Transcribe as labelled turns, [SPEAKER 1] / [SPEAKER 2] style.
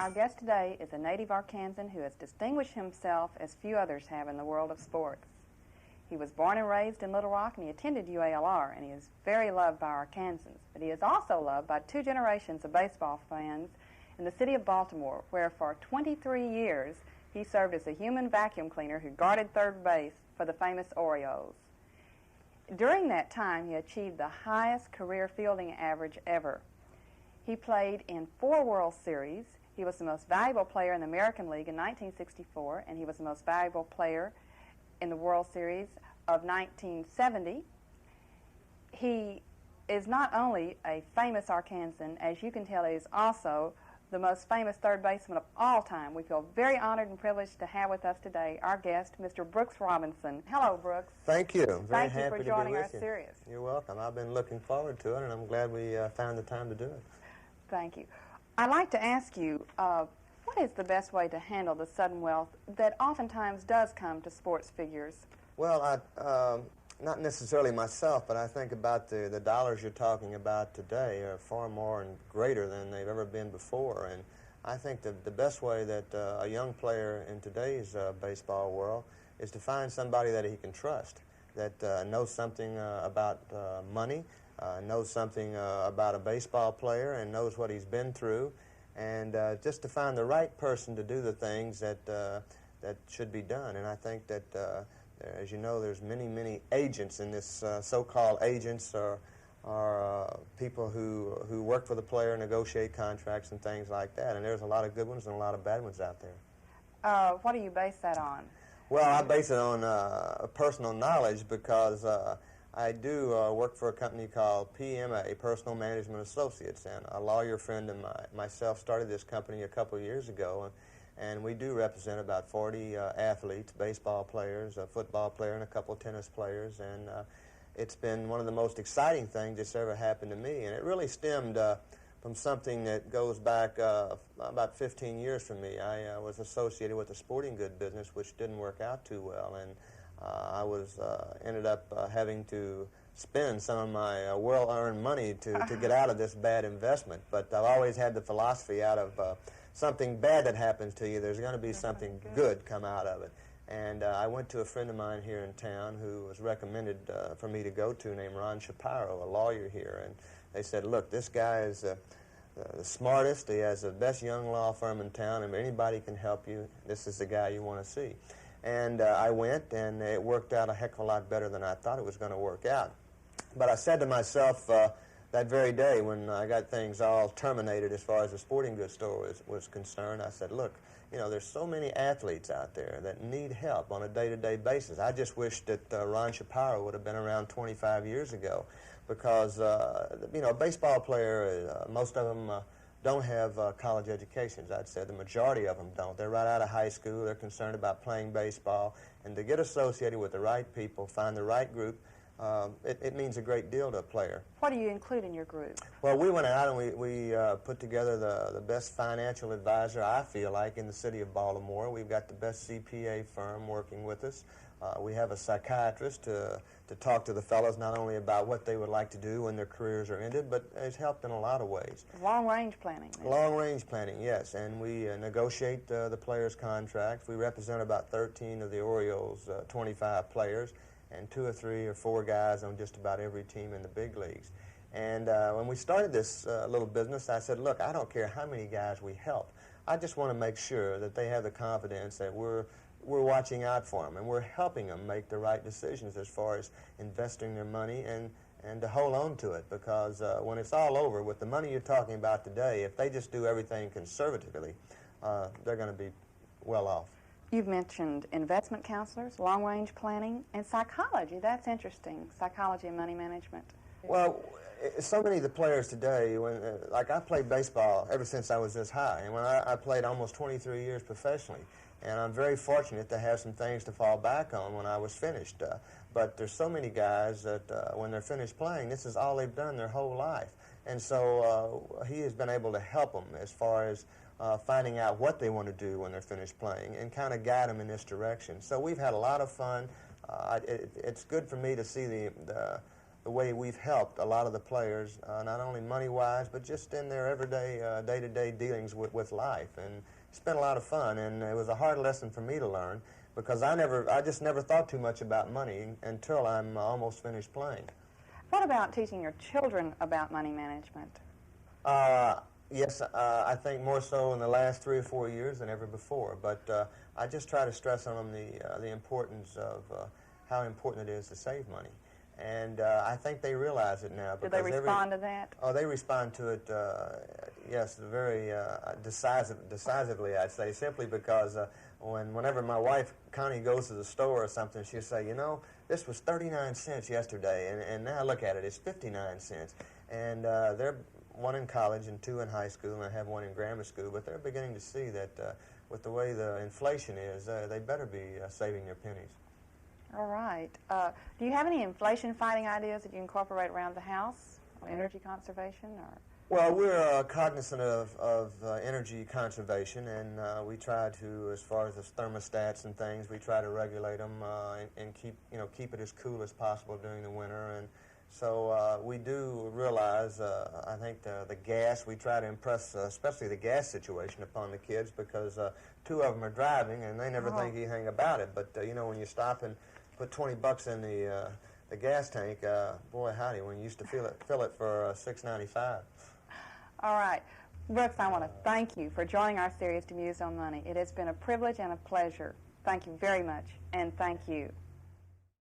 [SPEAKER 1] Our guest today is a native Arkansan who has distinguished himself as few others have in the world of sports. He was born and raised in Little Rock, and he attended UALR, and he is very loved by Arkansans. But he is also loved by two generations of baseball fans in the city of Baltimore, where for 23 years he served as a human vacuum cleaner who guarded third base for the famous Orioles. During that time, he achieved the highest career fielding average ever. He played in 4 World Series. He was the most valuable player in the American League in 1964, and he was the most valuable player in the World Series of 1970. He is not only a famous Arkansan, as you can tell, he is also the most famous third baseman of all time. We feel very honored and privileged to have with us today our guest, Mr. Brooks Robinson. Hello, Brooks.
[SPEAKER 2] Thank you. Very
[SPEAKER 1] Thank you for joining our series.
[SPEAKER 2] You're welcome. I've been looking forward to it, and I'm glad we found the time to do it.
[SPEAKER 1] Thank you. I'd like to ask you, what is the best way to handle the sudden wealth that oftentimes does come to sports figures?
[SPEAKER 2] Well, not necessarily myself, but I think about the dollars you're talking about today are far more and greater than they've ever been before. And I think the best way that a young player in today's baseball world is to find somebody that he can trust, that knows something about money, knows something about a baseball player, and knows what he's been through, and just to find the right person to do the things that should be done. And I think that, as you know, there's many agents in this. So-called agents are people who work for the player, negotiate contracts and things like that. And there's a lot of good ones and a lot of bad ones out there.
[SPEAKER 1] What do you base that on?
[SPEAKER 2] Well, I base it on personal knowledge because I do work for a company called PMA, Personal Management Associates, and a lawyer friend and myself started this company a couple of years ago, and we do represent about 40 athletes, baseball players, a football player, and a couple of tennis players, and it's been one of the most exciting things that's ever happened to me, and it really stemmed from something that goes back about 15 years for me. I was associated with the sporting good business, which didn't work out too well, and I ended up having to spend some of my well-earned money to get out of this bad investment. But I've always had the philosophy, out of something bad that happens to you, there's going to be something good come out of it. And I went to a friend of mine here in town who was recommended for me to go to, named Ron Shapiro, a lawyer here. And they said, look, this guy is the smartest, he has the best young law firm in town, and if anybody can help you, this is the guy you want to see. And I went, and it worked out a heck of a lot better than I thought it was going to work out. But I said to myself that very day when I got things all terminated as far as the sporting goods store was concerned, I said, look, you know, there's so many athletes out there that need help on a day-to-day basis. I just wish that Ron Shapiro would have been around 25 years ago because, you know, a baseball player, most of them don't have college educations. I'd say the majority of them don't. They're right out of high school. They're concerned about playing baseball. And to get associated with the right people, find the right group, it means a great deal to a player.
[SPEAKER 1] What do you include in your group?
[SPEAKER 2] Well, we went out and we put together the best financial advisor, I feel like, in the city of Baltimore. We've got the best CPA firm working with us. We have a psychiatrist to talk to the fellows not only about what they would like to do when their careers are ended, but it's helped in a lot of ways.
[SPEAKER 1] Long-range planning.
[SPEAKER 2] Long-range planning, yes. And we negotiate the players' contracts. We represent about 13 of the Orioles' 25 players, and 2 or 3 or 4 guys on just about every team in the big leagues. And when we started this little business, I said, look, I don't care how many guys we help. I just want to make sure that they have the confidence that we're watching out for them, and we're helping them make the right decisions as far as investing their money and to hold on to it, because when it's all over, with the money you're talking about today, if they just do everything conservatively, they're going to be well off.
[SPEAKER 1] You've mentioned investment counselors, long-range planning, and psychology. That's interesting, psychology and money management.
[SPEAKER 2] Well, so many of the players today, like I played baseball ever since I was this high, and when I played almost 23 years professionally, and I'm very fortunate to have some things to fall back on when I was finished. But there's so many guys that when they're finished playing, this is all they've done their whole life. And so he has been able to help them as far as finding out what they want to do when they're finished playing and kind of guide them in this direction. So we've had a lot of fun. It's good for me to see the the way we've helped a lot of the players, not only money-wise, but just in their everyday, day-to-day dealings with life. And it's been a lot of fun, and it was a hard lesson for me to learn because I just never thought too much about money until I'm almost finished playing.
[SPEAKER 1] What about teaching your children about money management?
[SPEAKER 2] Yes, I think more so in the last 3 or 4 years than ever before. But I just try to stress on them the importance of how important it is to save money. And I think they realize it now.
[SPEAKER 1] Do they respond to that?
[SPEAKER 2] Oh, they respond to it, yes, very decisively, I'd say, simply because whenever my wife, Connie, goes to the store or something, she'll say, you know, this was 39 cents yesterday, and now look at it, it's 59 cents. And they're one in college and 2 in high school, and I have 1 in grammar school, but they're beginning to see that with the way the inflation is, they better be saving their pennies.
[SPEAKER 1] All right. Do you have any inflation-fighting ideas that you incorporate around the house, or energy conservation? Or?
[SPEAKER 2] Well, we're cognizant of energy conservation, and we try to, as far as the thermostats and things, we try to regulate them and keep it as cool as possible during the winter. And so we do realize, I think, the gas, we try to impress, especially the gas situation upon the kids because 2 of them are driving and they never think anything about it. But, you know, when you stop and put 20 bucks in the gas tank, boy, howdy, when you used to fill it for $6.95.
[SPEAKER 1] All right. Brooks, I want to thank you for joining our series to Muse on Money. It has been a privilege and a pleasure. Thank you very much, and thank you.